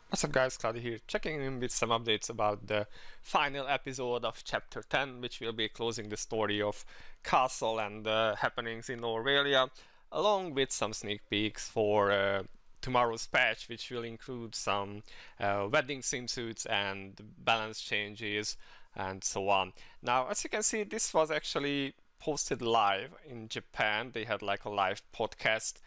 What's up guys, Cloudie here, checking in with some updates about the final episode of Chapter 10, which will be closing the story of Castle and the happenings in Aurelia, along with some sneak peeks for tomorrow's patch, which will include some wedding swimsuits and balance changes and so on. Now, as you can see, this was actually posted live in Japan. They had like a live podcast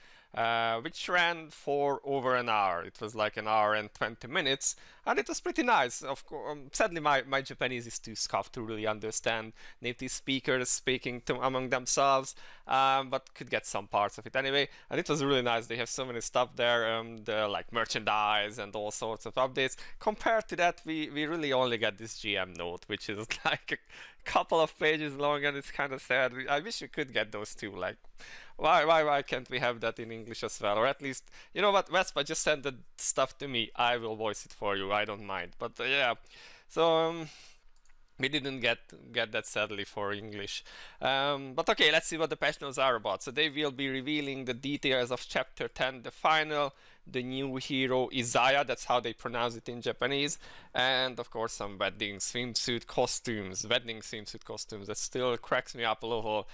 which ran for over an hour. It was like an hour and 20 minutes, and it was pretty nice. Of course, sadly, my Japanese is too scuffed to really understand native speakers speaking among themselves, but could get some parts of it anyway. And it was really nice. They have so many stuff there, the like merchandise and all sorts of updates. Compared to that, we really only get this GM note, which is like a couple of pages long, and it's kind of sad. I wish we could get those too. Like, why can't we have that in English as well? Or at least, you know what, Vespa, just send the stuff to me. I will voice it for you. I don't mind. But yeah, so we didn't get that sadly for English. But okay, let's see what the patch notes are about. So they will be revealing the details of Chapter 10, the final, the new hero Isaiah, that's how they pronounce it in Japanese, and of course some wedding swimsuit costumes. That still cracks me up a little.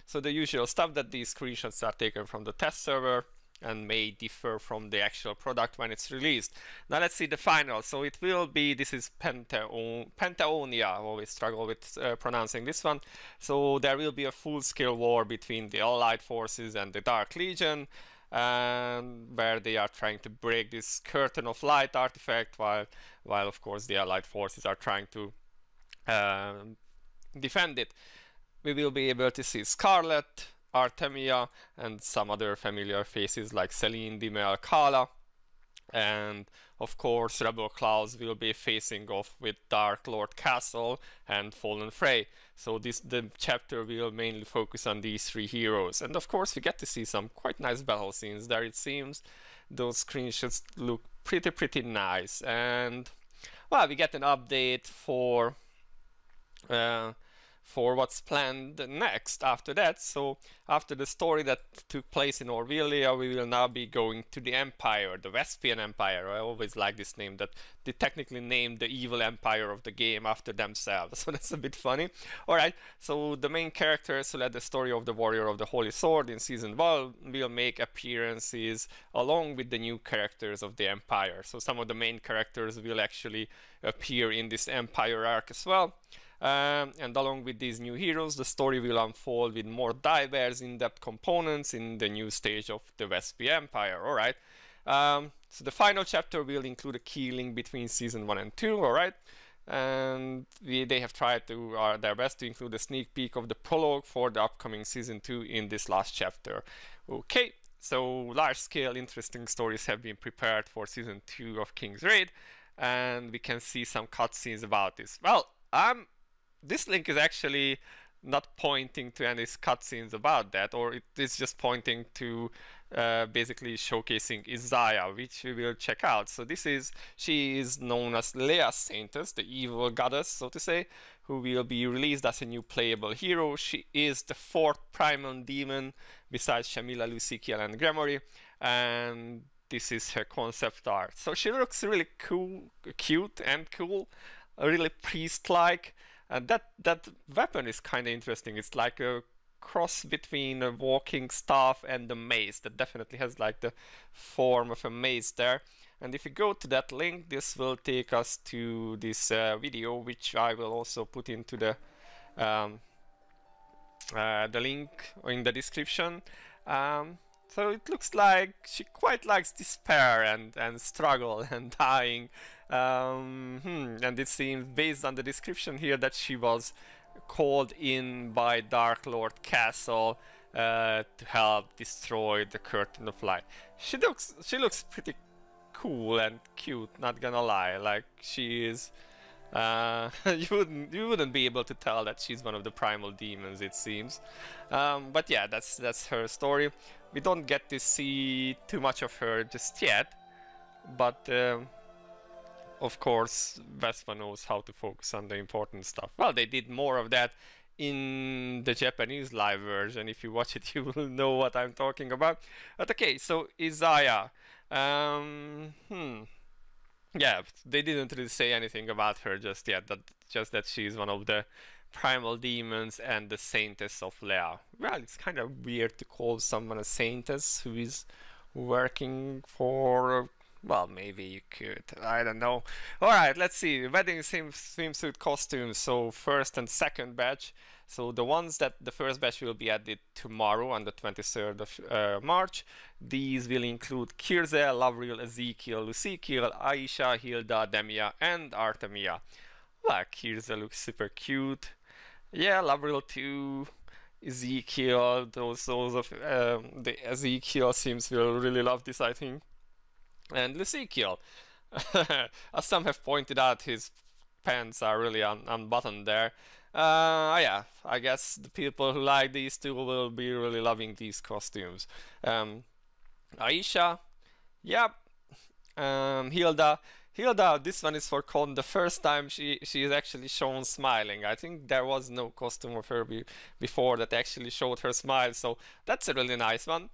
So the usual stuff that these screenshots are taken from the test server and may differ from the actual product when it's released. Now let's see the final. So it will be, this is Pentaonia, I always struggle with pronouncing this one. So there will be a full-scale war between the Allied forces and the Dark Legion, where they are trying to break this curtain of light artifact, while of course the Allied forces are trying to defend it. We will be able to see Scarlet, Artemia, and some other familiar faces like Celine, Dimel, Kala. And of course, Rebel Klaus will be facing off with Dark Lord Castle and Fallen Frey. So the chapter will mainly focus on these three heroes. And of course, we get to see some quite nice battle scenes there, it seems. Those screenshots look pretty nice. And well, we get an update for what's planned next after that. So after the story that took place in Aurelia, we will now be going to the Empire, the Vespian Empire. I always like this name, that they technically named the evil empire of the game after themselves, so that's a bit funny. Alright, so the main characters who led the story of the Warrior of the Holy Sword in Season 1 will make appearances along with the new characters of the Empire. So some of the main characters will actually appear in this Empire arc as well. And along with these new heroes, the story will unfold with more diverse, in-depth components in the new stage of the Vespi Empire. Alright, so the final chapter will include a key link between Season 1 and 2, alright? And they have tried to their best to include a sneak peek of the prologue for the upcoming Season 2 in this last chapter. Okay, so large-scale interesting stories have been prepared for Season 2 of 킹스레이드, and we can see some cutscenes about this. Well, this link is actually not pointing to any cutscenes about that, or it is just pointing to basically showcasing Isaiah, which we will check out. So she is known as Lea Saintus, the evil goddess, so to say, who will be released as a new playable hero. She is the fourth primal demon besides Shamila, Lucikiel, and Gremory, and this is her concept art. So she looks really cool, cute and cool, really priest-like. And that weapon is kind of interesting. It's like a cross between a walking staff and a mace. That definitely has like the form of a mace there. And if you go to that link, this will take us to this video, which I will also put into the link in the description. So it looks like she quite likes despair and struggle and dying. And it seems, based on the description here, that she was called in by Dark Lord Castle to help destroy the Curtain of Light. She looks pretty cool and cute, not gonna lie. Like, she is you wouldn't be able to tell that she's one of the primal demons, it seems. But yeah, that's her story. We don't get to see too much of her just yet, but of course Vespa knows how to focus on the important stuff. Well, they did more of that in the Japanese live version. If you watch it, you will know what I'm talking about. But okay, so Isaiah. yeah, they didn't really say anything about her just yet. Just that she's one of the primal demons and the saintess of Lea. Well, it's kind of weird to call someone a saintess who is working for. Well, maybe you could. I don't know. All right, let's see. Wedding swimsuit costumes. So first and second batch. So the ones that the first batch will be added tomorrow on the 23rd of March. These will include Kirze, Lavril, Ezekiel, Lucikiel, Aisha, Hilda, Demia, and Artemia. Well, Kirze looks super cute. Yeah, Lavril too. Ezekiel, those of the Ezekiel seems will really love this, I think. And Lucikiel, as some have pointed out, his pants are really unbuttoned there. Yeah, I guess the people who like these two will be really loving these costumes. Aisha, yep. Hilda, this one is for Con. The first time she is actually shown smiling. I think there was no costume of her before that actually showed her smile, so that's a really nice one.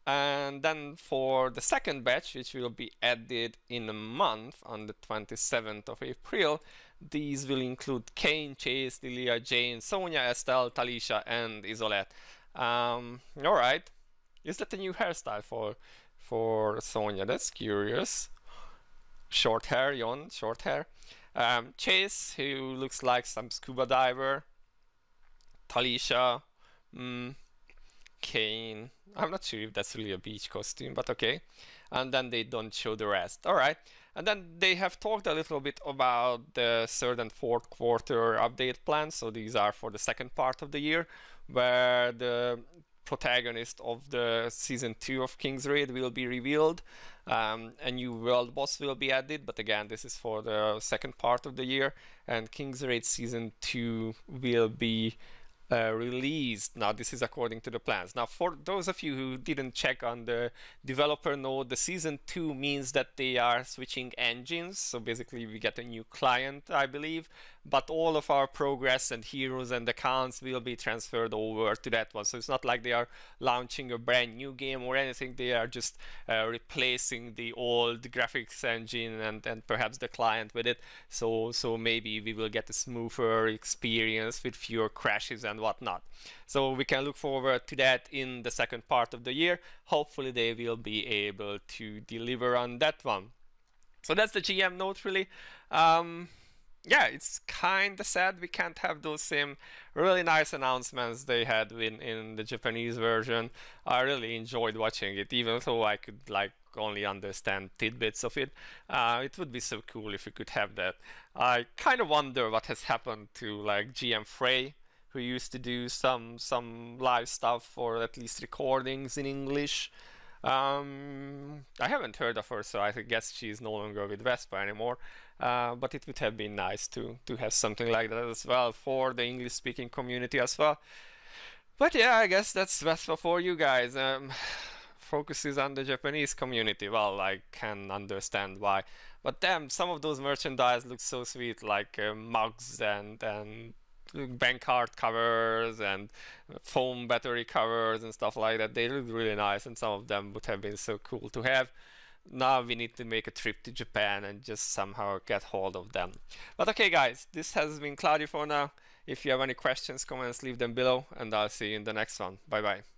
And then for the second batch, which will be added in a month on the 27th of April, these will include Kane, Chase, Lilia, Jane, Sonia, Estelle, Talisha, and Isolette. Alright. Is that a new hairstyle for Sonia? That's curious. Short hair, Yon, short hair. Chase, who looks like some scuba diver. Talisha, Kane. I'm not sure if that's really a beach costume, but okay. And then they don't show the rest. Alright. And then they have talked a little bit about the third and fourth quarter update plans. So these are for the second part of the year, where the protagonist of the season 2 of 킹스레이드 will be revealed. A new world boss will be added, but again, this is for the second part of the year. And 킹스레이드 season 2 will be released. Now this is according to the plans. Now for those of you who didn't check on the developer note, the season 2 means that they are switching engines, so basically we get a new client, I believe, but all of our progress and heroes and accounts will be transferred over to that one. So it's not like they are launching a brand new game or anything. They are just replacing the old graphics engine and perhaps the client with it, so maybe we will get a smoother experience with fewer crashes and whatnot. So we can look forward to that in the second part of the year. Hopefully they will be able to deliver on that one. So that's the GM note, really. Yeah, it's kind of sad we can't have those same really nice announcements they had in the Japanese version. I really enjoyed watching it, even though I could like only understand tidbits of it. It would be so cool if we could have that. I kind of wonder what has happened to like GM Frey, who used to do some live stuff or at least recordings in English. I haven't heard of her, so I guess she's no longer with Vespa anymore. But it would have been nice to have something like that as well for the English-speaking community as well. But yeah, I guess that's Vespa for you guys. Focuses on the Japanese community. Well, I can understand why. But damn, some of those merchandise look so sweet, like mugs and bank card covers and foam battery covers and stuff like that. They look really nice, and some of them would have been so cool to have. Now we need to make a trip to Japan and just somehow get hold of them. But okay guys, this has been Cloudie for now. If you have any questions, comments, leave them below, and I'll see you in the next one. Bye bye.